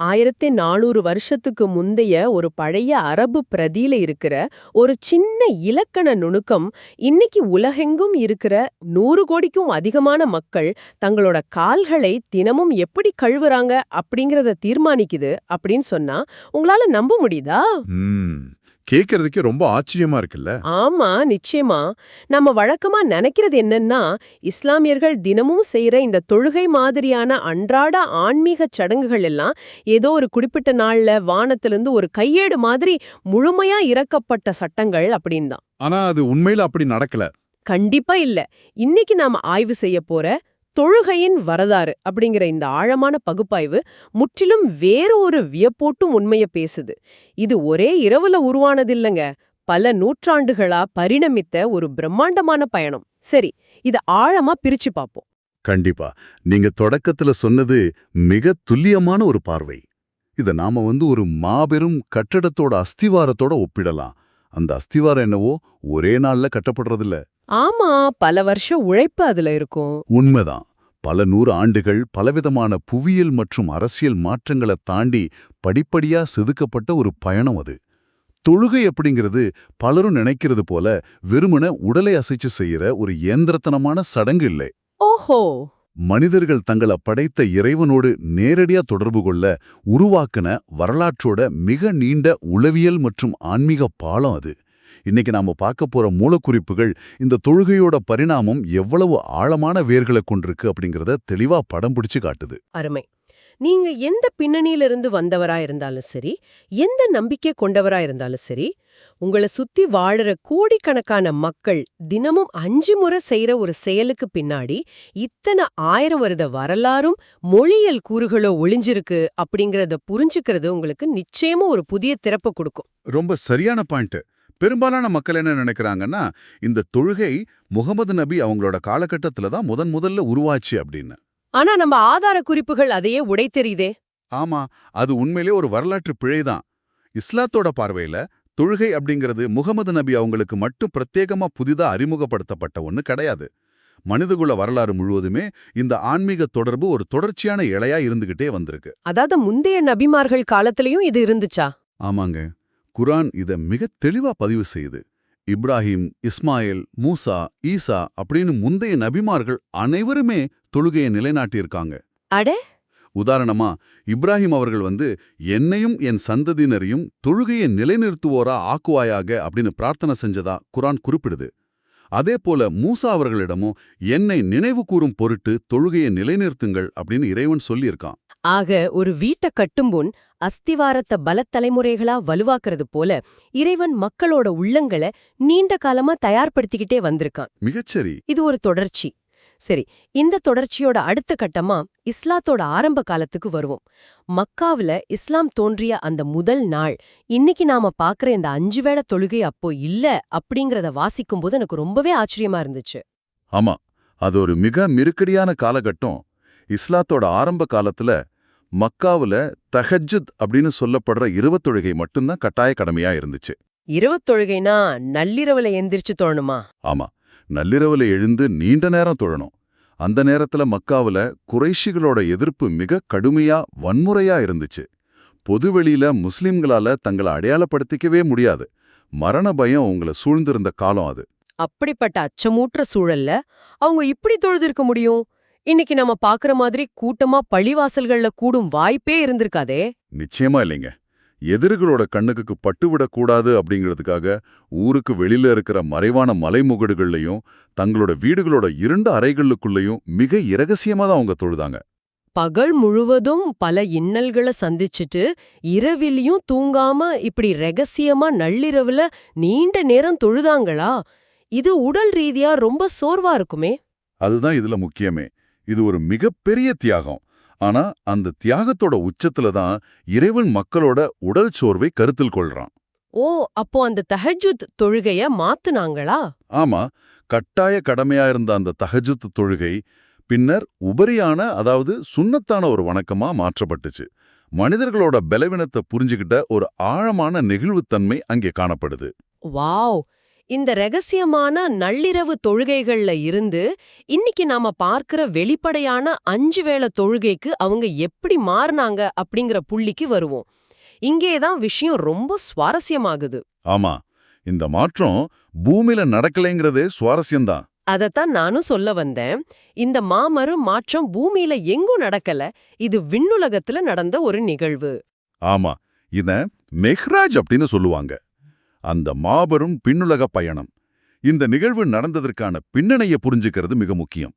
1400 வருஷத்துக்கு முந்தைய ஒரு பழைய அரபு பிரதியில இருக்கிற ஒரு சின்ன இலக்கண நுணுக்கம் இன்னைக்கு உலகெங்கும் இருக்கிற 100 கோடிக்கும் அதிகமான மக்கள் தங்களோட கால்களை தினமும் எப்படி கழுவுறாங்க அப்படிங்கறத தீர்மானிக்குது அப்படின்னு சொன்னா உங்களால நம்ப முடியுதா? ம் கேட்கறதுக்கே ரொம்ப ஆச்சரியமா இருக்குல்ல. ஆமா, நிச்சயமா. நம்ம வழக்கமா நினைக்கிறது என்னன்னா, இஸ்லாமியர்கள் தினமும் செய்யற இந்த தொழுகை மாதிரியான அன்றாட ஆன்மீக சடங்குகள் எல்லாம் ஏதோ ஒரு குறிப்பிட்ட நாள்ல வானத்திலிருந்து ஒரு கையேடு மாதிரி முழுமையா இறக்கப்பட்ட சட்டங்கள் அப்படின்னு தான். ஆனா அது உண்மையில அப்படி நடக்கல. கண்டிப்பா இல்ல. இன்னைக்கு நாம ஆய்வு செய்ய போற தொழுகையின் வரலாறு அப்படிங்கிற இந்த ஆழமான பகுப்பாய்வு முற்றிலும் வேறு ஒரு வியப்பூட்டும் உண்மைய பேசுது. இது ஒரே இரவுல உருவானதில்லைங்க. பல நூற்றாண்டுகளா பரிணமித்த ஒரு பிரம்மாண்டமான பயணம். சரி, இத ஆழமா பிரிச்சு பாப்போம். கண்டிப்பா. நீங்க தொடக்கத்துல சொன்னது மிக துல்லியமான ஒரு பார்வை. இத நாம ஒரு மாபெரும் கட்டடத்தோட அஸ்திவாரத்தோட ஒப்பிடலாம். அந்த அஸ்திவாரம் என்னவோ ஒரே நாள்ல கட்டப்படுறதில்ல. ஆமா, பல வருஷ உழைப்பு அதுல இருக்கும். உண்மைதான். பல 100 ஆண்டுகள் பலவிதமான புவியியல் மற்றும் அரசியல் மாற்றங்களை தாண்டி படிப்படியா செதுக்கப்பட்ட ஒரு பயணம் அது. தொழுகை அப்படிங்கிறது பலரும் நினைக்கிறது போல வெறுமன உடலை அசைச்சு செய்யற ஒரு இயந்திரத்தனமான சடங்கு இல்லை. ஓஹோ! மனிதர்கள் தங்களை படைத்த இறைவனோடு நேரடியா தொடர்பு கொள்ள உருவாக்கின வரலாற்றோட மிக நீண்ட உளவியல் மற்றும் ஆன்மீக பாலம் அது. இன்னைக்கு நாம பார்க்க போற மூலக்குறிப்புகள் இந்த தொழுகையோட பரிணாமம் எவ்வளவு ஆழமான வேர்களை கொண்டிருக்கு அப்படிங்கறத தெளிவா படம் பிடிச்சு காட்டுது. அருமை. நீங்க எந்த பின்னணியிலிருந்து வந்தவரா இருந்தாலும் சரி, எந்த நம்பிக்கை கொண்டவரா இருந்தாலும் சரி, உங்கள சுத்தி வாழற கோடிக்கணக்கான மக்கள் தினமும் 5 முறை செய்யற ஒரு செயலுக்கு பின்னாடி இத்தனை 1000 வருட வரலாறும் மொழியியல் கூறுகளோ ஒளிஞ்சிருக்கு அப்படிங்கறத புரிஞ்சுக்கிறது உங்களுக்கு நிச்சயமா ஒரு புதிய திறப்ப கொடுக்கும். ரொம்ப சரியான பாயிண்ட். பெரும்பாலான மக்கள் என்ன நினைக்கிறாங்கன்னா, இந்த தொழுகை முகமது நபி அவங்களோட காலகட்டத்துல தான் முதல்ல உருவாச்சு அப்படின்னு. ஆனா நம்ம ஆதார குறிப்புகள் அதையே உடைத்தெறிதே. ஆமா, அது உண்மையிலே ஒரு வரலாற்று பிழைதான். இஸ்லாத்தோட பார்வையில தொழுகை அப்படிங்கிறது முகமது நபி அவங்களுக்கு மட்டும் பிரத்யேகமா புதிதா அறிமுகப்படுத்தப்பட்ட ஒண்ணு கிடையாது. மனிதகுல வரலாறு முழுவதுமே இந்த ஆன்மீக தொடர்பு ஒரு தொடர்ச்சியான இழையா இருந்துகிட்டே வந்திருக்கு. அதாவது முந்தைய நபிமார்கள் காலத்திலயும் இது இருந்துச்சா? ஆமாங்க. குர்ஆன் இத மிக தெளிவா பதிவு செய்யுது. இப்ராஹிம், இஸ்மாயில், மூசா, ஈசா அப்படின்னு முந்தைய நபிமார்கள் அனைவருமே தொழுகையை நிலைநாட்டியிருக்காங்க. அடே! உதாரணமா இப்ராஹிம் அவர்கள் என்னையும் என் சந்ததியினரையும் தொழுகையை நிலைநிறுத்துவோரா ஆக்குவாயாக அப்படின்னு பிரார்த்தனை செஞ்சதா குர்ஆன் குறிப்பிடுது. அதே போல மூசா அவர்களிடமும் என்னை நினைவு கூறும் பொருட்டு தொழுகையை நிலைநிறுத்துங்கள் அப்படின்னு இறைவன் சொல்லியிருக்கான். ஆக ஒரு வீட்டை கட்டும்பொன் அஸ்திவாரத்தை பலத்தலைமுறைகளா வலுவாக்குறது போல இறைவன் மக்களோட உள்ளங்களை நீண்ட காலமா தயார்படுத்திக்கிட்டே வந்திருக்கான். மிகச்சரி. இது ஒரு தொடர்ச்சி. சரி, இந்த தொடர்ச்சியோட அடுத்த கட்டமா இஸ்லாத்தோட ஆரம்ப காலத்துக்கு வருவோம். மக்காவுல இஸ்லாம் தோன்றிய அந்த முதல் நாள் இன்னைக்கு நாம பாக்குற இந்த 5 வேளை தொழுகை அப்போ இல்ல அப்படிங்கறத வாசிக்கும் போது எனக்கு ரொம்பவே ஆச்சரியமா இருந்துச்சு. ஆமா, அது ஒரு மிக மிருக்கடியான காலகட்டம். இஸ்லாத்தோட ஆரம்ப காலத்துல மக்காவுல தஹஜ்ஜுத் அப்படின்னு சொல்லப்படுற இரவுத்தொழுகை மட்டும்தான் கட்டாய கடமையா இருந்துச்சு. இரவுத்தொழுகைனா நள்ளிரவுல எந்திரிச்சு தொழணுமா? ஆமா, நள்ளிரவுல எழுந்து நீண்ட நேரம் தொழணும். அந்த நேரத்துல மக்காவுல குறைஷிகளோட எதிர்ப்பு மிக கடுமையா வன்முறையா இருந்துச்சு. பொதுவெளியில முஸ்லிம்களால தங்களை அடையாளப்படுத்திக்கவே முடியாது. மரண பயம் உங்களை சூழ்ந்திருந்த காலம் அது. அப்படிப்பட்ட அச்சமூற்ற சூழல்ல அவங்க இப்படி தொழுதிருக்க முடியும்? இன்னைக்கு நம்ம பாக்குற மாதிரி கூட்டமா பள்ளிவாசல்கள்ல கூடும் வாய்ப்பே இருந்திருக்காதே. நிச்சயமா இல்லைங்க. எதிரிகளோட கண்ணுக்கு பட்டுவிடக்கூடாது அப்படிங்கிறதுக்காக ஊருக்கு வெளியில இருக்கிற மறைவான மலைமுகடுகள்லையும் தங்களோட வீடுகளோட 2 அறைகளுக்குள்ளேயும் மிக இரகசியமா தான் அவங்க தொழுதாங்க. பகல் முழுவதும் பல இன்னல்களை சந்திச்சுட்டு இரவிலையும் தூங்காம இப்படி ரகசியமா நள்ளிரவுல நீண்ட நேரம் தொழுதாங்களா? இது உடல் ரீதியா ரொம்ப சோர்வா இருக்குமே. அதுதான் இதுல முக்கியமே. இது ஒரு மிகப்பெரிய தியாகம். ஆனா அந்த தியாகத்தோட உச்சத்துல தான் இறைவன் மக்களோட உடல் சோர்வை கருத்தில் கொள்றான். ஓ, அப்போ அந்த தஹஜ்ஜுத் தொழுகைய மாத்துனாங்களா? ஆமா, கட்டாய கடமையா இருந்த அந்த தஹஜ்ஜுத் தொழுகை பின்னர் உபரியான, அதாவது சுன்னத்தான ஒரு வணக்கமா மாற்றப்பட்டுச்சு. மனிதர்களோட பலவீனத்தை புரிஞ்சுக்கிட்ட ஒரு ஆழமான நெகிழ்வுத்தன்மை அங்கே காணப்படுது. வாவ்! இந்த ரகசியமான நள்ளிரவு தொழுகைகள்ல இருந்து இன்னைக்கு நாம பார்க்கிற வெளிப்படையான 5 வேளை தொழுகைக்கு அவங்க எப்படி மாறுனாங்க அப்படிங்கிற புள்ளிக்கு வருவோம். இங்கேதான் விஷயம் ரொம்ப சுவாரஸ்யமாகுது. ஆமா, இந்த மாற்றம் பூமியில நடக்கலைங்கிறது சுவாரஸ்யம்தான். அதத்தான் நானும் சொல்ல வந்தேன். இந்த மாபெரும் மாற்றம் பூமியில எங்கும் நடக்கல, இது விண்ணுலகத்துல நடந்த ஒரு நிகழ்வு. ஆமா, இத மெஹ்ராஜ் அப்படின்னு சொல்லுவாங்க. அந்த மாபெரும் பின்னுலக பயணம். இந்த நிகழ்வு நடந்ததற்கான பின்னணியை புரிஞ்சுக்கிறது மிக முக்கியம்.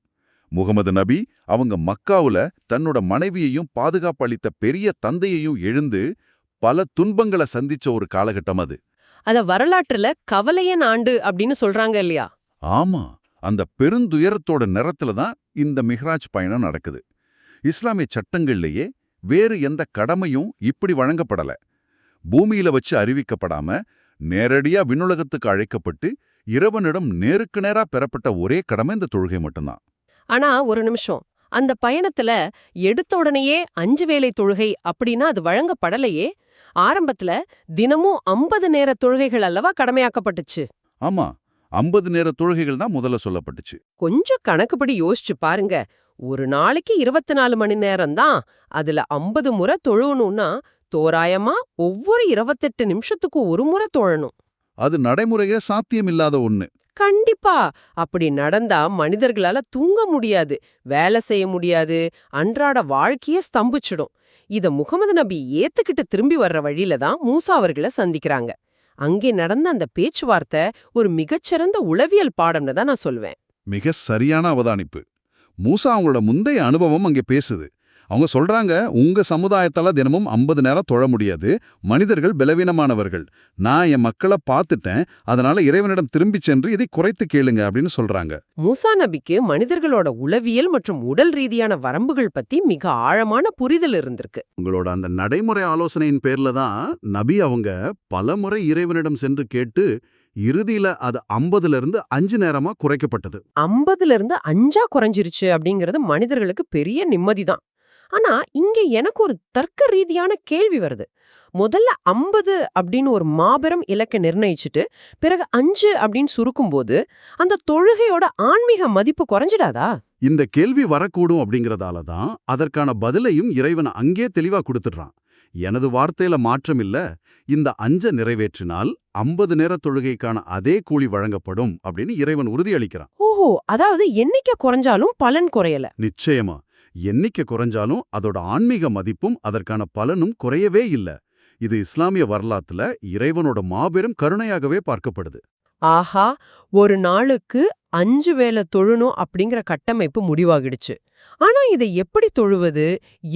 முகமது நபி அவங்க மக்காவுல தன்னோட மனைவியையும் பாதுகாப்பளித்த பெரிய தந்தையையும் எழுந்து பல துன்பங்களை சந்திச்ச ஒரு காலகட்டம் அது. அத வரலாற்றுல கவலையன் ஆண்டு அப்படின்னு சொல்றாங்க இல்லையா? ஆமா, அந்த பெருந்துயரத்தோட நிறத்துல தான் இந்த மிஹ்ராஜ் பயணம் நடக்குது. இஸ்லாமிய சட்டங்கள்லயே வேறு எந்த கடமையும் இப்படி வழங்கப்படல. பூமியில வச்சு அறிவிக்கப்படாம நேரடியா விண்ணுலகத்துக்கு அழைக்கப்பட்டு இறைவனிடம் நேருக்கு நேரா பெறப்பட்ட ஒரே கடமை இந்த தொழுகை மட்டும்தான். ஆனா ஒரு நிமிஷம், அந்த பயணத்துல எடுத்த உடனேயே 5 வேளை தொழுகை அப்படின்னா அது வழங்கப்படலையே. ஆரம்பத்துல தினமும் 50 நேர தொழுகைகள் அல்லவா கடமையாக்கப்பட்டுச்சு. ஆமா, 50 நேர தொழுகைகள் தான் முதல்ல சொல்லப்பட்டுச்சு. கொஞ்சம் கணக்குப்படி யோசிச்சு பாருங்க. ஒரு நாளைக்கு 24 மணி நேரம் தான். அதுல 50 முறை தொழுவணும்னா தோராயமா ஒவ்வொரு 28 நிமிஷத்துக்கு ஒரு முறை தொழணும். அது நடைமுறையே சாத்தியமில்லாத ஒண்ணு. கண்டிப்பா. அப்படி நடந்தா மனிதர்களால தூங்க முடியாது, வேலை செய்ய முடியாது, அன்றாட வாழ்க்கையே ஸ்தம்பிச்சிடும். இத முகமது நபி ஏத்துக்கிட்டு திரும்பி வர்ற வழியில தான் மூசா அவர்களை சந்திக்கிறாங்க. அங்கே நடந்த அந்த பேச்சுவார்த்தை ஒரு மிகச்சிறந்த உளவியல் பாடம்னு தான் நான் சொல்வேன். மிக சரியான அவதானிப்பு. மூசா அவங்களோட முந்தைய அனுபவம் அங்கே பேசுது. அவங்க சொல்றாங்க, உங்க சமுதாயத்தால தினமும் 50 நேரம் தொழ முடியாது, மனிதர்கள் பலவீனமானவர்கள். நான் என் மக்களை பார்த்துட்டேன், அதனால இறைவனிடம் திரும்பி சென்று இதை குறைத்து கேளுங்க அப்படின்னு சொல்றாங்க. மூசா நபிக்கு மனிதர்களோட உளவியல் மற்றும் உடல் ரீதியான வரம்புகள் பத்தி மிக ஆழமான புரிதல் இருந்திருக்கு. உங்களோட அந்த நடைமுறை ஆலோசனையின் பேர்ல தான் நபி அவங்க பலமுறை இறைவனிடம் சென்று கேட்டு இறுதியில அது 50ல இருந்து 5 நேரமா குறைக்கப்பட்டது. 50ல இருந்து 5ஆ குறைஞ்சிருச்சு அப்படிங்கிறது மனிதர்களுக்கு பெரிய நிம்மதிதான். ஆனா இங்க எனக்கு ஒரு தர்க்க ரீதியான கேள்வி வருது. முதல்ல 50 அப்படின்னு ஒரு மாபெரும் இலக்கை நிர்ணயிச்சுட்டு பிறகு 5 அப்படின்னு சுருக்கும்போது அந்த தொழுகையோட ஆன்மீக மதிப்பு குறைஞ்சிடாதா? இந்த கேள்வி வரக்கூடும் அப்படிங்கறதால தான் அதற்கான பதிலையும் இறைவன் அங்கே தெளிவா கொடுத்துடுறான். எனது வார்த்தையில மாற்றம் இல்ல, இந்த 5 நிறைவேற்றினால் 50 நேர தொழுகைக்கான அதே கூலி வழங்கப்படும் அப்படின்னு இறைவன் உறுதியளிக்கிறான். ஓஹோ, அதாவது எண்ணிக்கை குறைஞ்சாலும் பலன் குறையல. நிச்சயமா, எண்ணிக்கை குறைஞ்சாலும் அதோட ஆன்மீக மதிப்பும் அதற்கான பலனும் குறையவே இல்ல. இது இஸ்லாமிய வரலாற்றுல இறைவனோட மாபெரும் கருணையாகவே பார்க்கப்படுது. ஆஹா, ஒரு நாளுக்கு 5 வேளை தொழணும் அப்படிங்கிற கட்டமைப்பு முடிவாகிடுச்சு. ஆனா இதை எப்படி தொழுவது,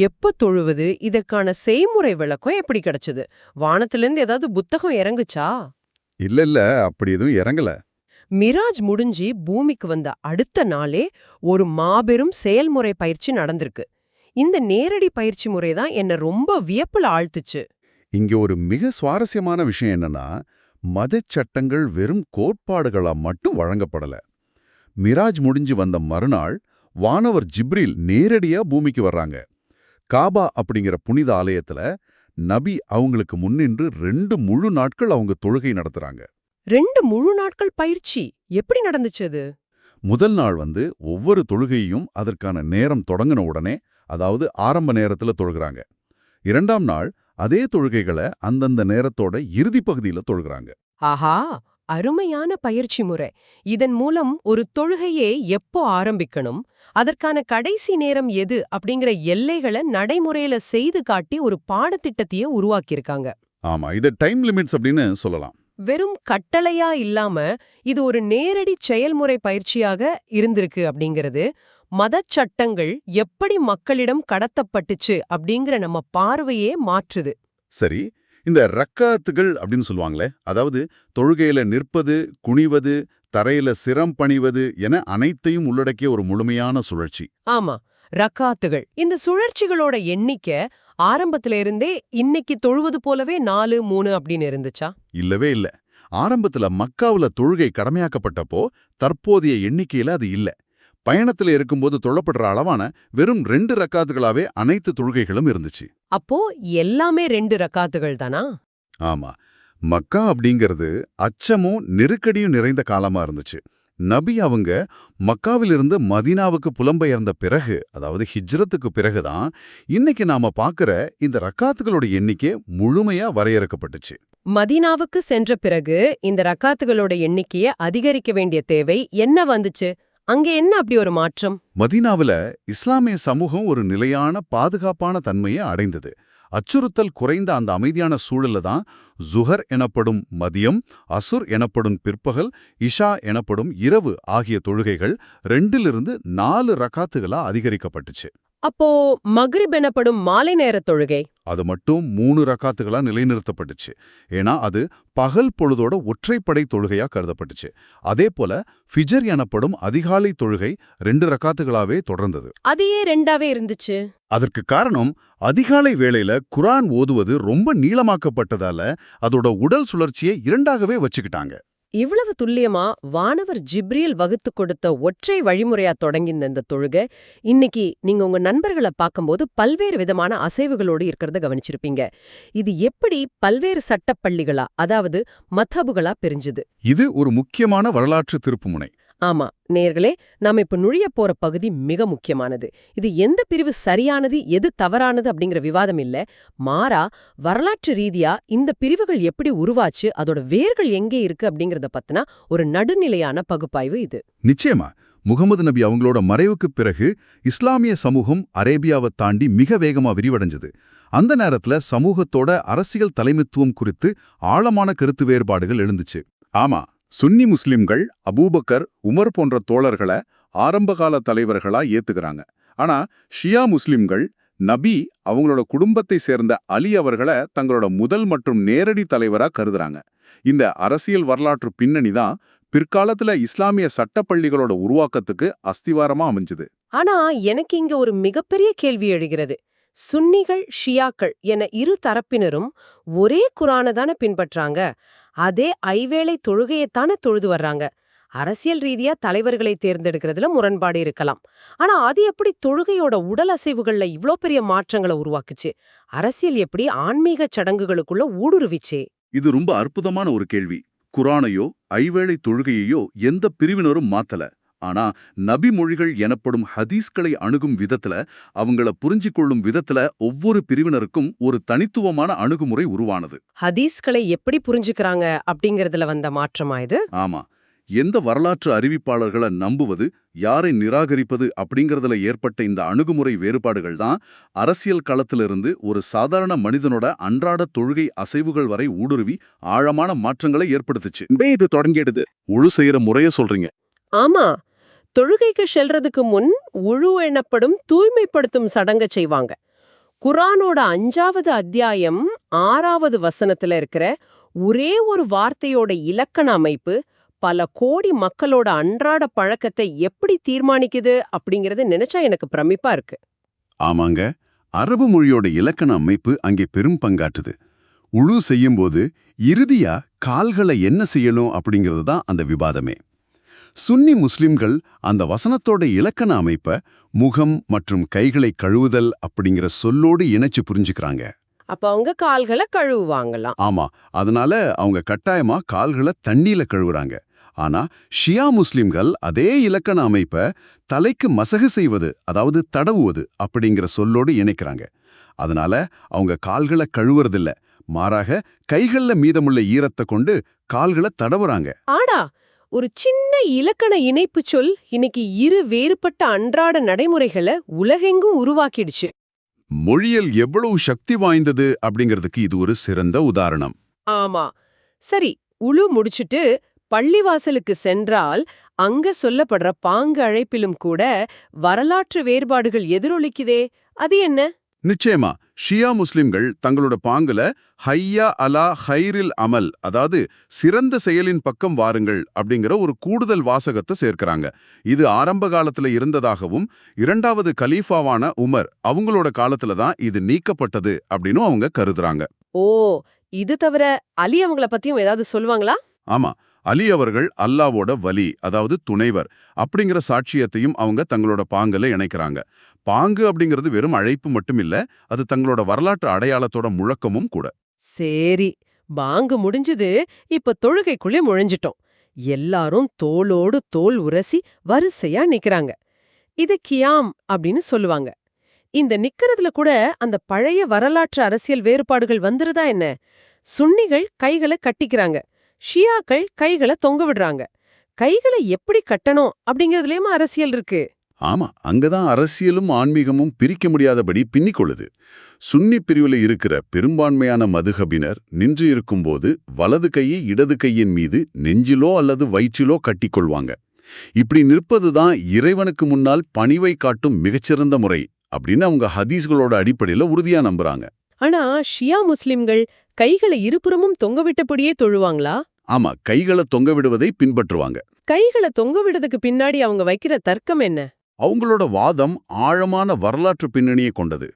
எப்ப தொழுவது, இதற்கான செய்முறை விளக்கம் எப்படி கிடைச்சது? வானத்திலிருந்து ஏதாவது புத்தகம் இறங்குச்சா? இல்ல, அப்படி எதுவும் இறங்கல. மிராஜ் முடிஞ்சு பூமிக்கு வந்த அடுத்த நாளே ஒரு மாபெரும் செயல்முறை பயிற்சி நடந்திருக்கு. இந்த நேரடி பயிற்சி முறை தான் என்ன ரொம்ப வியப்புல ஆழ்த்துச்சு. இங்க ஒரு மிக சுவாரஸ்யமான விஷயம் என்னன்னா, மதச் சட்டங்கள் வெறும் கோட்பாடுகளா மட்டும் வழங்கப்படல. மிராஜ் முடிஞ்சு வந்த மறுநாள் வானவர் ஜிப்ரீல் நேரடியா பூமிக்கு வர்றாங்க. காபா அப்படிங்கிற புனித ஆலயத்துல நபி அவங்களுக்கு முன்னின்று 2 முழு நாட்கள் அவங்க தொழுகை நடத்துறாங்க. 2 முழு நாட்கள் பயிற்சி எப்படி நடந்துச்சு அது? முதல் நாள் ஒவ்வொரு தொழுகையும் அதற்கான நேரம் தொடங்கின உடனே, அதாவது ஆரம்ப நேரத்துல தொழுகிறாங்க. 2ஆம் நாள் அதே தொழுகைகளை அந்தந்த நேரத்தோட இறுதி பகுதியில தொழுகிறாங்க. ஆஹா, அருமையான பயிற்சி முறை. இதன் மூலம் ஒரு தொழுகையே எப்போ ஆரம்பிக்கணும், அதற்கான கடைசி நேரம் எது அப்படிங்கிற எல்லைகளை நடைமுறையில செய்து காட்டி ஒரு பாடத்திட்டத்தையே உருவாக்கியிருக்காங்க. ஆமா, இது டைம் லிமிட்ஸ் அப்படின்னு சொல்லலாம். வெறும் கட்டளையா இல்லாம இது ஒரு நேரடி செயல்முறை பயிற்சியாக இருந்திருக்கு அப்படிங்கிறது மதச் சட்டங்கள் எப்படி மக்களிடம் கடத்தப்பட்டுச்சு அப்படிங்கிற நம்ம பார்வையே மாற்றுது. சரி, இந்த ரக்காத்துகள் அப்படின்னு சொல்லுவாங்களே, அதாவது தொழுகையில நிற்பது, குனிவது, தரையில சிரம் பணிவது என அனைத்தையும் உள்ளடக்கிய ஒரு முழுமையான சுழற்சி. ஆமா, ரக்காத்துகள். இந்த சுழற்சிகளோட எண்ணிக்கை ஆரம்பத்தில இருந்தே இன்னைக்கு தொழுவது போலவே 4, 3 அப்படின்னு இருந்துச்சா? இல்லவே இல்ல. ஆரம்பத்துல மக்காவுல தொழுகை கடமையாக்கப்பட்டப்போ தற்போதைய எண்ணிக்கையில அது இல்ல. பயணத்துல இருக்கும்போது தொழப்படுற அளவான வெறும் 2 ரக்காத்துகளாவே அனைத்து தொழுகைகளும் இருந்துச்சு. அப்போ எல்லாமே 2 ரக்காத்துகள் தானா? ஆமா, மக்கா அப்படிங்கிறது அச்சமும் நெருக்கடியும் நிறைந்த காலமா இருந்துச்சு. நபி அவங்க மக்காவிலிருந்து மதீனாவுக்கு புலம்பெயர்ந்த பிறகு, அதாவது ஹிஜ்ரத்துக்கு பிறகுதான் இன்னைக்கு நாம பார்க்கிற இந்த ரக்காத்துகளோட எண்ணிக்கை முழுமையா வரையறுக்கப்பட்டுச்சு. மதீனாவுக்கு சென்ற பிறகு இந்த ரக்காத்துகளோட எண்ணிக்கையை அதிகரிக்க வேண்டிய தேவை என்ன வந்துச்சு? அங்க என்ன அப்படி ஒரு மாற்றம்? மதீனாவுல இஸ்லாமிய சமூகம் ஒரு நிலையான பாதுகாப்பான தன்மையை அடைந்தது. அச்சுறுத்தல் குறைந்த அந்த அமைதியான சூழல்ல தான் ஜுஹர் எனப்படும் மதியம், அசுர் எனப்படும் பிற்பகல், இஷா எனப்படும் இரவு ஆகிய தொழுகைகள் 2லிருந்து 4 ரக்காத்துகளா அதிகரிக்கப்பட்டுச்சு. அப்போ மக்ரிப் எனப்படும் மாலை நேர தொழுகை அது மட்டும் 3 ரக்காத்துகளா நிலைநிறுத்தப்பட்டுச்சு. ஏன்னா அது பகல் பொழுதோட ஒற்றைப்படை தொழுகையா கருதப்பட்டுச்சு. அதே போல ஃபிஜர் எனப்படும் அதிகாலை தொழுகை 2 ரக்காத்துகளாவே தொடர்ந்தது. அது ஏன் ரெண்டாவே இருந்துச்சு? அதற்கு காரணம், அதிகாலை வேளையில குர்ஆன் ஓதுவது ரொம்ப நீளமாக்கப்பட்டதால அதோட உடல் சுழற்சியை 2ஆகவே வச்சுக்கிட்டாங்க. இவ்வளவு துல்லியமா வானவர் ஜிப்ரீல் வகுத்து கொடுத்த ஒற்றை வழிமுறையா தொடங்கின இந்த தொழுகை இன்னைக்கு நீங்க உங்க நண்பர்களை பார்க்கும்போது பல்வேறு விதமான அசைவுகளோடு இருக்கிறத கவனிச்சிருப்பீங்க. இது எப்படி பல்வேறு சட்டப்பள்ளிகளா, அதாவது மத்ஹபுகளா பிரிஞ்சுது? இது ஒரு முக்கியமான வரலாற்று திருப்புமுனை. ஆமா நேயர்களே, நாம இப்ப நுழைய போற பகுதி மிக முக்கியமானது. இது எந்த பிரிவு சரியானது எது தவறானது அப்படிங்கிற விவாதம் இல்ல. மாறா வரலாற்று ரீதியா இந்த பிரிவுகள் எப்படி உருவாச்சு, அதோட வேர்கள் எங்கே இருக்கு அப்படிங்கறத பத்தினா ஒரு நடுநிலையான பகுப்பாய்வு இது. நிச்சயமா முகமது நபி அவங்களோட மறைவுக்குப் பிறகு இஸ்லாமிய சமூகம் அரேபியாவை தாண்டி மிக வேகமா விரிவடைஞ்சது. அந்த நேரத்துல சமூகத்தோட அரசியல் தலைமைத்துவம் குறித்து ஆழமான கருத்து வேறுபாடுகள் எழுந்துச்சு. ஆமா, சுன்னி முஸ்லிம்கள் அபூபக்கர், உமர் போன்ற தோழர்களை ஆரம்பகால தலைவர்களா ஏத்துக்கிறாங்க. ஆனா ஷியா முஸ்லிம்கள் நபி அவங்களோட குடும்பத்தை சேர்ந்த அலி அவர்களை தங்களோட முதல் மற்றும் நேரடி தலைவரா கருதுறாங்க. இந்த அரசியல் வரலாற்று பின்னணி தான் பிற்காலத்துல இஸ்லாமிய சட்டப்பள்ளிகளோட உருவாக்கத்துக்கு அஸ்திவாரமா அமைஞ்சுது. ஆனா எனக்கு இங்க ஒரு மிகப்பெரிய கேள்வி எழுகிறது. சுன்னிகள் ஷியாக்கள் என இரு தரப்பினரும் ஒரே குர்ஆனை தானே பின்பற்றாங்க. அதே ஐவேளை தொழுகையைத்தானே தொழுது வர்றாங்க. அரசியல் ரீதியா தலைவர்களை தேர்ந்தெடுக்கிறதுல முரண்பாடு இருக்கலாம். ஆனா அது எப்படி தொழுகையோட உடல் அசைவுகள்ல இவ்ளோ பெரிய மாற்றங்களை உருவாக்குச்சு? அரசியல் எப்படி ஆன்மீக சடங்குகளுக்குள்ள ஊடுருவிச்சே? இது ரொம்ப அற்புதமான ஒரு கேள்வி. குர்ஆனையோ ஐவேளை தொழுகையையோ எந்த பிரிவினரும் மாத்தல. ஆனா நபி மொழிகள் எனப்படும் ஹதீஸ்களை அணுகும் விதத்துல, அவங்கள புரிஞ்சு கொள்ளும் விதத்துல ஒவ்வொரு பிரிவினருக்கும் ஒரு தனித்துவமான அணுகுமுறை உருவானது. ஹதீஸ்களை எப்படி புரிஞ்சுக்கிறாங்க அப்படிங்கறதுல வந்த மாற்றமா இது? ஆமா, எந்த வரலாற்று அறிவிப்பாளர்களை நம்புவது, யாரை நிராகரிப்பது அப்படிங்கறதுல ஏற்பட்ட இந்த அணுகுமுறை வேறுபாடுகள் தான் அரசியல் களத்திலிருந்து ஒரு சாதாரண மனிதனோட அன்றாட தொழுகை அசைவுகள் வரை ஊடுருவி ஆழமான மாற்றங்களை ஏற்படுத்துச்சு. இது தொடங்கிடுது. உழு செய்யற முறைய சொல்றீங்க? ஆமா, தொழுகைக்கு செல்றதுக்கு முன் உழு எனப்படும் தூய்மைப்படுத்தும் சடங்க செய்வாங்க. குர்ஆனோட 5வது அத்தியாயம் 6வது வசனத்துல இருக்கிற ஒரே ஒரு வார்த்தையோட இலக்கண அமைப்பு பல கோடி மக்களோட அன்றாட பழக்கத்தை எப்படி தீர்மானிக்குது அப்படிங்கறது நினைச்சா எனக்கு பிரமிப்பா இருக்கு. ஆமாங்க, அரபு மொழியோட இலக்கண அமைப்பு அங்கே பெரும் பங்காற்றுது. உழு செய்யும்போது இறுதியா கால்களை என்ன செய்யணும் அப்படிங்கிறது தான் அந்த விவாதமே. சுன்னி முஸ்லிம்கள் அந்த வசனத்தோட இலக்கண அமைப்ப முகம் மற்றும் கைகளை கழுவுதல் அப்படிங்கிற சொல்லோடு இணைச்சு புரிஞ்சுக்கிறாங்க. அப்ப அவங்க கால்களை கழுவுவாங்களாம். ஆமா, அதனால அவங்க கட்டாயமா கால்களை தண்ணீல கழுவுறாங்க. ஆனா ஷியா முஸ்லிம்கள் அதே இலக்கண அமைப்ப தலைக்கு மசகு செய்வது, அதாவது தடவுவது அப்படிங்கிற சொல்லோடு இணைக்கிறாங்க. அதனால அவங்க கால்களை கழுவுறதில்ல, மாறாக கைகள்ல மீதமுள்ள ஈரத்தை கொண்டு கால்களை தடவுறாங்க. ஆடா, ஒரு சின்ன இலக்கண இணைப்பு சொல் இன்னைக்கு இரு வேறுபட்ட அன்றாட நடைமுறைகளை உலகெங்கும் உருவாக்கிடுச்சு. மொழியல் எவ்வளவு சக்தி வாய்ந்தது அப்படிங்கிறதுக்கு இது ஒரு சிறந்த உதாரணம். ஆமா. சரி, உழு முடிச்சுட்டு பள்ளிவாசலுக்கு சென்றால் அங்க சொல்லப்படுற பாங்கு அழைப்பிலும் கூட வரலாற்று வேறுபாடுகள் எதிரொலிக்குதே, அது என்ன? நிச்சயமா, ஷியா முஸ்லிம்கள் தங்களோட பாங்குல ஹையா அலா ஹைரில் அமல், அதாவது சிறந்த செயலின் பக்கம் வாருங்கள் அப்படிங்கிற ஒரு கூடுதல் வாசகத்தை சேர்க்கிறாங்க. இது ஆரம்ப காலத்துல இருந்ததாகவும் 2வது கலீஃபாவான உமர் அவங்களோட காலத்துல தான் இது நீக்கப்பட்டது அப்படின்னு அவங்க கருதுறாங்க. ஓ, இது தவிர அலி அவங்கள பத்தியும் ஏதாவது சொல்லுவாங்களா? ஆமா, அலி அவர்கள் அல்லாவோட வலி, அதாவது துணைவர் அப்படிங்கிற சாட்சியத்தையும் அவங்க தங்களோட பாங்குல இணைக்கிறாங்க. பாங்கு அப்படிங்கிறது வெறும் அழைப்பு மட்டும் இல்ல, அது தங்களோட வரலாற்று அடையாளத்தோட முழக்கமும் கூட. சரி, பாங்கு முடிஞ்சது, இப்ப தொழுகைக்குள்ளே நுழைஞ்சிட்டோம். எல்லாரும் தோளோடு தோள் உரசி வரிசையா நிக்கறாங்க. இத கியாம் அப்படின்னு சொல்லுவாங்க. இந்த நிக்கிறதுல கூட அந்த பழைய வரலாற்று அரசியல் வேறுபாடுகள் வந்துருதா என்ன? சுன்னிகள் கைகளை கட்டிக்கிறாங்க, ஷியாக்கள் கைகளை தொங்க விடுறாங்க. கைகளை எப்படி கட்டணும் அப்படிங்கறதுலயும் அரசியல் இருக்கு. ஆமா, அங்கதான் அரசியலும் ஆன்மீகமும் பிரிக்க முடியாதபடி பின்னிக்கொள்ளுது. சுன்னி பிரிவுல இருக்கிற பெரும்பான்மையான மதுஹபினர் நின்று இருக்கும்போது வலது கையை இடது கையின் மீது நெஞ்சிலோ அல்லது வயிற்றிலோ கட்டிக்கொள்வாங்க. இப்படி நிற்பதுதான் இறைவனுக்கு முன்னால் பணிவை காட்டும் மிகச்சிறந்த முறை அப்படின்னு அவங்க ஹதீஸ்களோட அடிப்படையில உறுதியா நம்புறாங்க. ஆனா ஷியா முஸ்லிம்கள் கைகளை இருபுறமும் தொங்கவிட்டபடியே தொழுவாங்களா? ஆமா, கைகளை தொங்க விடுவதை பின்பற்றுவாங்க. கைகளை தொங்க விடுறதுக்கு பின்னாடி அவங்க வைக்கிற தர்க்கம் என்ன? அவங்களோட வாதம் ஆழமான வரலாற்று பின்னணியை கொண்டது.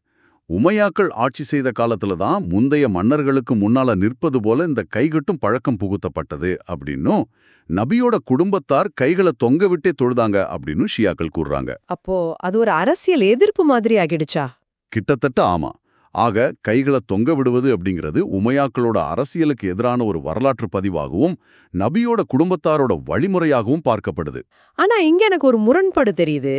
உமையாக்கள் ஆட்சி செய்த காலத்துல தான் முந்தைய மன்னர்களுக்கு முன்னால நிற்பது போல இந்த கைகட்டும் பழக்கம் புகுத்தப்பட்டது அப்படின்னும், நபியோட குடும்பத்தார் கைகளை தொங்க விட்டே தொழுதாங்க அப்படின்னு ஷியாக்கள் கூறுறாங்க. அப்போ அது ஒரு அரசியல் எதிர்ப்பு மாதிரி ஆகிடுச்சா? கிட்டத்தட்ட ஆமா. ஆக கைகளை தொங்க விடுவது அப்படிங்கிறது உமையாக்களோட அரசியலுக்கு எதிரான ஒரு வரலாற்று பதிவாகவும் நபியோட குடும்பத்தாரோட வழிமுறையாகவும் பார்க்கப்படுது. ஆனா இங்க எனக்கு ஒரு முரண்பாடு தெரியுது.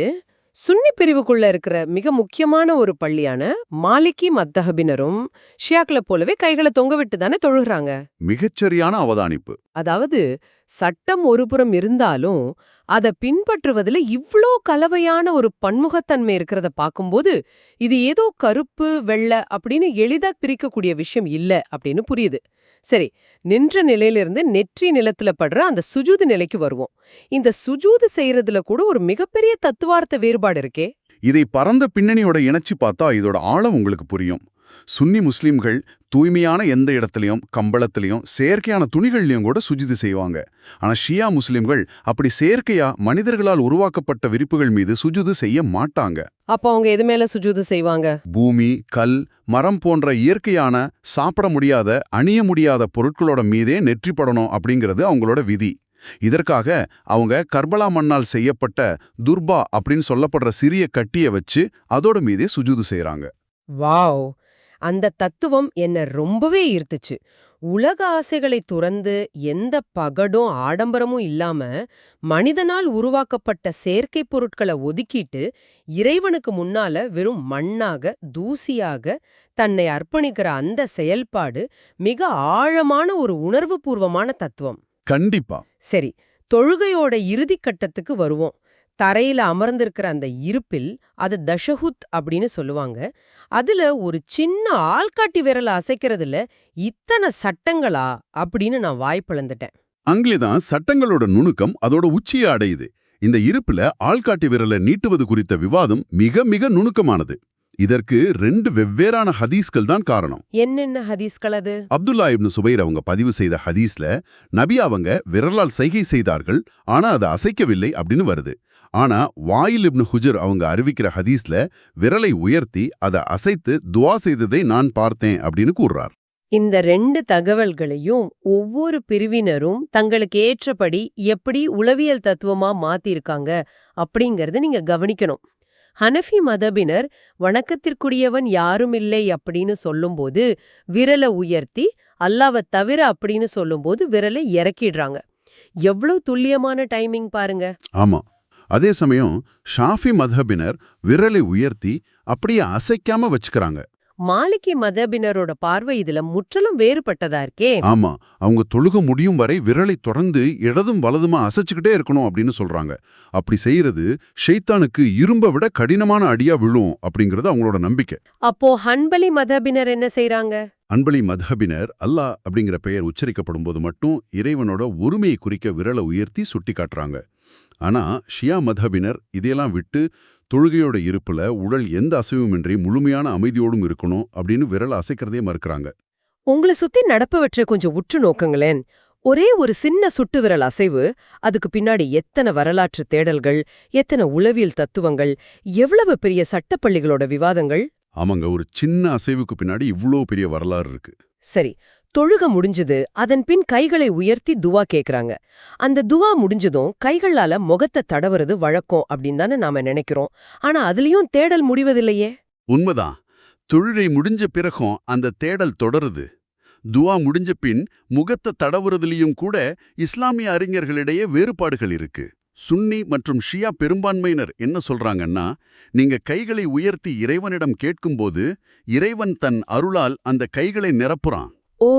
சுன்னி பிரிவுக்குள்ள இருக்கிற மிக முக்கியமான ஒரு பள்ளியான மாலிகி மத்தஹபினரும் ஷியாக்களை போலவே கைகளை தொங்கவிட்டு தானே தொழுகிறாங்க. மிகச்சரியான அவதானிப்பு. அதாவது சட்டம் ஒருபுறம் இருந்தாலும் அதை பின்பற்றுவதில் இவ்ளோ கலவையான ஒரு பன்முகத்தன்மை இருக்கிறத பார்க்கும்போது இது ஏதோ கருப்பு வெள்ளை அப்படின்னு எளிதா பிரிக்கக்கூடிய விஷயம் இல்ல அப்படின்னு புரியுது. சரி, நின்ற நிலையிலிருந்து நெற்றி நிலத்துல படுற அந்த சுஜூது நிலைக்கு வருவோம். இந்த சுஜூது செய்யறதுல கூட ஒரு மிகப்பெரிய தத்துவார்த்த வேறுபாடு இருக்கே. இதை பரந்த பின்னணியோட இணைச்சு பார்த்தா இதோட ஆழம் உங்களுக்கு புரியும். சுன்னி முஸ்லிம்கள் தூய்மையான எந்த இடத்துலயும் கம்பளத்திலையும் செயற்கையான துணிகள்லயும் கூட சுஜூது செய்வாங்க. ஆனா ஷியா முஸ்லிம்கள் அப்படி செயற்கையா மனிதர்களால் உருவாக்கப்பட்ட விரிப்புகள் மீது சுஜூது செய்ய மாட்டாங்க. அப்ப அவங்க எது மேல சுஜூது செய்வாங்க? பூமி, கல், மரம் போன்ற இயற்கையான சாப்பிட முடியாத அணிய முடியாத பொருட்களோட மீதே நெற்றி படணும் அப்படிங்கிறது அவங்களோட விதி. இதற்காக அவங்க கர்பலா மண்ணால் செய்யப்பட்ட துர்பா அப்படின்னு சொல்லப்படுற சிறிய கட்டிய வச்சு அதோட மீதே சுஜூது செய்யறாங்க. வாவ், அந்த தத்துவம் என்ன ரொம்பவே ஈர்த்துச்சு. உலக ஆசைகளை துறந்து எந்த பகடும் ஆடம்பரமும் இல்லாம மனிதனால் உருவாக்கப்பட்ட செயற்கை பொருட்களை ஒதுக்கிட்டு இறைவனுக்கு முன்னால வெறும் மண்ணாக தூசியாக தன்னை அர்ப்பணிக்கிற அந்த செயல்பாடு மிக ஆழமான ஒரு உணர்வுபூர்வமான தத்துவம். கண்டிப்பா. சரி, தொழுகையோட இறுதிக் கட்டத்துக்கு வருவோம். தரையில அமர்ந்திருக்கிற அந்த இருப்பில் அது தஷஹுத் அப்படின்னு சொல்லுவாங்க. அதுல ஒரு சின்ன ஆள்காட்டி விரல அசைக்கிறதுல இத்தனை சட்டங்களா அப்படின்னு நான் வாய்ப்பிழந்துட்டேன். அங்கேதான் சட்டங்களோட நுணுக்கம் அதோட உச்சியை அடையுது. இந்த இருப்புல ஆள்காட்டி விரலை நீட்டுவது குறித்த விவாதம் மிக மிக நுணுக்கமானது. இதற்கு 2 வெவ்வேறான ஹதீஸ்கள் தான் காரணம். என்னென்ன ஹதீஸ்கள் அது? அப்துல்லா இப்னு சுபைர் அவங்க பதிவு செய்த ஹதீஸ்ல நபி அவங்க விரலால் சைகை செய்தார்கள், ஆனா அதை அசைக்கவில்லை அப்படின்னு வருது. ஆனா வாயில் இப்னு ஹுஜர் அவங்க அறிவிக்கிற ஹதீஸ்ல விரலை உயர்த்தி அதை அசைத்து துவா செய்ததை நான் பார்த்தேன் அப்படின்னு கூறுறார். இந்த 2 தகவல்களையும் ஒவ்வொரு பிரிவினரும் தங்களுக்கு ஏற்றபடி எப்படி உளவியல் தத்துவமா மாத்திருக்காங்க அப்படிங்கறத நீங்க கவனிக்கணும். ஹனஃபி மதபினர் வணக்கத்திற்குரியவன் யாருமில்லை அப்படின்னு சொல்லும்போது விரலை உயர்த்தி, அல்லாவை தவிர அப்படின்னு சொல்லும்போது விரலை இறக்கிடுறாங்க. எவ்வளவு துல்லியமான டைமிங் பாருங்க. ஆமா. அதே சமயம் ஷாஃபி மதபினர் விரலை உயர்த்தி அப்படியே அசைக்காம வச்சுக்கிறாங்க. மாலிகி மதபினரோட பார்வை இதுல முற்றிலும் வேறுபட்டதா இருக்கே. ஆமா, அவங்க தொழுக முடியும் வரை விரலை தொடர்ந்து இடதும் வலதுமா அசைச்சுக்கிட்டே இருக்கணும் அப்படின்னு சொல்றாங்க. அப்படி செய்யறது ஷைத்தானுக்கு இரும்ப விட கடினமான அடியா விழும் அப்படிங்கறது அவங்களோட நம்பிக்கை. அப்போ ஹன்பலி மதபினர் என்ன செய்றாங்க? அன்பலி மதபினர் அல்லாஹ் அப்படிங்கிற பெயர் உச்சரிக்கப்படும் போது மட்டும் இறைவனோட ஒருமையை குறிக்க விரலை உயர்த்தி சுட்டி காட்டுறாங்க. ஆனா ஷியா மதபினர் இதையெல்லாம் விட்டு தொழுகையோட இருப்புல உடல் எந்த அசைவுமின்றி முழுமையான அமைதியோடும் இருக்கணும் அப்படின்னு விரல் அசைக்கிறதே மறுக்கிறாங்க. உங்களை சுத்தி நடப்பவற்றை கொஞ்சம் உற்று நோக்குங்களேன். ஒரே ஒரு சின்ன சுட்டு விரல் அசைவு, அதுக்கு பின்னாடி எத்தனை வரலாற்று தேடல்கள், எத்தனை உளவியல் தத்துவங்கள், எவ்வளவு பெரிய சட்டப்பள்ளிகளோட விவாதங்கள். ஆமாங்க, ஒரு சின்ன அசைவுக்கு பின்னாடி இவ்ளோ பெரிய வரலாறு இருக்கு. சரி, தொழுக முடிஞ்சது. அதன் பின் கைகளை உயர்த்தி துவா கேக்குறாங்க. அந்த துவா முடிஞ்சதும் கைகளால முகத்தை தடவுறது வழக்கம் அப்படின்னு தானே நாம நினைக்கிறோம். ஆனா அதுலயும் தேடல் முடிவதில்லையே. உண்மைதான். தொழுகை முடிஞ்ச பிறகும் அந்த தேடல் தொடருது. துவா முடிஞ்ச பின் முகத்தை தடவுறதுலயும் கூட இஸ்லாமிய அறிஞர்களிடையே வேறுபாடுகள் இருக்கு. சுன்னி மற்றும் ஷியா பெரும்பான்மையினர் என்ன சொல்றாங்கன்னா, நீங்க கைகளை உயர்த்தி இறைவனிடம் கேட்கும்போது இறைவன் தன் அருளால் அந்த கைகளை நிரப்புறான். ஓ,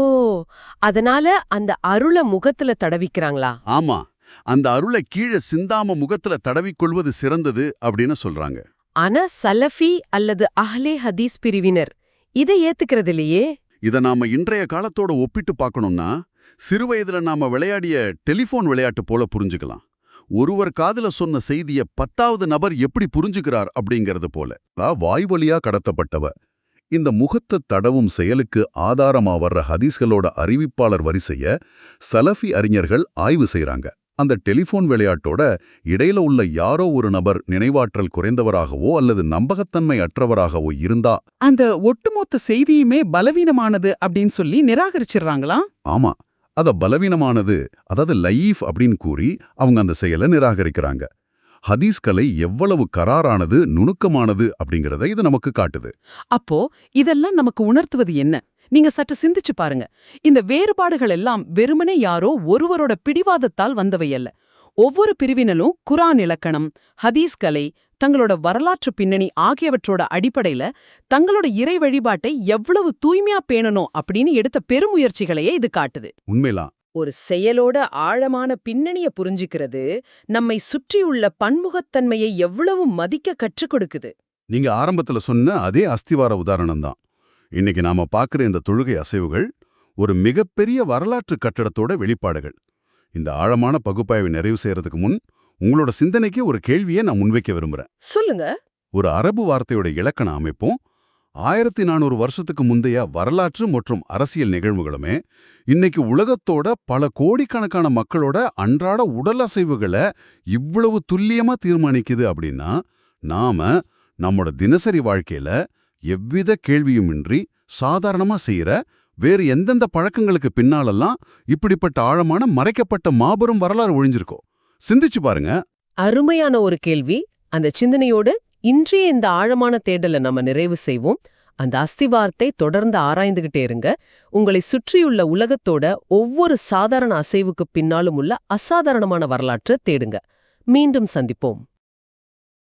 அதனால அந்த அருள முகத்துல தடவிக்கிறாங்களா? ஆமா, அந்த அருளை கீழே சிந்தாம முகத்துல தடவிக்கொள்வது சிறந்தது அப்படின்னு சொல்றாங்க. ஆனா சலஃபி அல்லது அஹ்லே ஹதீஸ் பிரிவினர் இதை ஏத்துக்கிறதில்லையே. இத நாம இன்றைய காலத்தோட ஒப்பிட்டு பார்க்கணும்னா, சிறுவயதுல நாம விளையாடிய டெலிஃபோன் விளையாட்டு போல புரிஞ்சுக்கலாம். ஒருவர் காதுல சொன்ன செய்திய 10வது நபர் எப்படி புரிஞ்சுக்கிறார் அப்படிங்கிறது போல. வாய் வழியா கடத்தப்பட்டவ. இந்த முகத்தை தடவும் செயலுக்கு ஆதாரமா வர்ற ஹதீஸ்களோட அறிவிப்பாளர் வரிசைய சலஃபி அறிஞர்கள் ஆய்வு செய்றாங்க. அந்த டெலிஃபோன் விளையாட்டோட இடையில உள்ள யாரோ ஒரு நபர் நினைவாற்றல் குறைந்தவராகவோ அல்லது நம்பகத்தன்மை அற்றவராகவோ இருந்தா அந்த ஒட்டுமொத்த செய்தியுமே பலவீனமானது அப்படின்னு சொல்லி நிராகரிச்சிடுறாங்களா? ஆமா, அத பலவீனமானது, அதாவது லயீஃப் அப்படின்னு கூறி அவங்க அந்த செயலை நிராகரிக்கிறாங்க. ஹதீஸ் கலை எவ்வளவு கராரானது, நுணுக்கமானது அப்படிங்கறத இது நமக்கு காட்டுது. அப்போ இதெல்லாம் நமக்கு உணர்த்துவது என்ன? நீங்க சற்று சிந்திச்சு பாருங்க. இந்த வேறுபாடுகள் எல்லாம் வெறுமனே யாரோ ஒருவரோட பிடிவாதத்தால் வந்தவையல்ல. ஒவ்வொரு பிரிவினரும் குர்ஆன் இலக்கணம், ஹதீஸ் கலை, தங்களோட வரலாற்று பின்னணி ஆகியவற்றோட அடிப்படையில தங்களோட இறை வழிபாட்டை எவ்வளவு தூய்மையா பேணணும் அப்படின்னு எடுத்த பெருமுயற்சிகளையே இது காட்டுது. உண்மையிலாம் ஒரு செயலோட ஆழமான பின்னணிய புரிஞ்சுக்கிறது நம்மை சுற்றியுள்ள பன்முகத்தன்மையை எவ்வளவு மதிக்க கற்றுக் கொடுக்குது. நீங்க ஆரம்பத்துல சொன்ன அதே அஸ்திவார உதாரணம் தான். இன்னைக்கு நாம பார்க்குற இந்த தொழுகை அசைவுகள் ஒரு மிகப்பெரிய வரலாற்று கட்டடத்தோட வெளிப்பாடுகள். இந்த ஆழமான பகுப்பாய்வை நிறைவு செய்யறதுக்கு முன் உங்களோட சிந்தனைக்கு ஒரு கேள்வியை நான் முன்வைக்க விரும்புறேன். சொல்லுங்க. ஒரு அரபு வார்த்தையோட இலக்கண அமைப்பும் 1400 வருஷத்துக்கு முந்தைய வரலாற்று மற்றும் அரசியல் நிகழ்வுகளுமே இன்னைக்கு உலகத்தோட பல கோடிக்கணக்கான மக்களோட அன்றாட உடல் அசைவுகளை இவ்வளவு துல்லியமா தீர்மானிக்குது அப்படின்னா, நாம நம்மோட தினசரி வாழ்க்கையில எவ்வித கேள்வியுமின்றி சாதாரணமா செய்யற வேறு எந்தெந்த பழக்கங்களுக்கு பின்னாலெல்லாம் இப்படிப்பட்ட ஆழமான மறைக்கப்பட்ட மாபெரும் வரலாறு ஒழிஞ்சிருக்கோ சிந்திச்சு பாருங்க. அருமையான ஒரு கேள்வி. அந்த சிந்தனையோடு இன்றைய இந்த ஆழமான தேடலை நம்ம நிறைவு செய்வோம். அந்த அஸ்திவாரத்தை தொடர்ந்து ஆராய்ந்துகிட்டே இருங்க. உங்களை சுற்றியுள்ள உலகத்தோட ஒவ்வொரு சாதாரண அசைவுக்கு பின்னாலும் உள்ள அசாதாரணமான வரலாற்றை தேடுங்க. மீண்டும் சந்திப்போம்.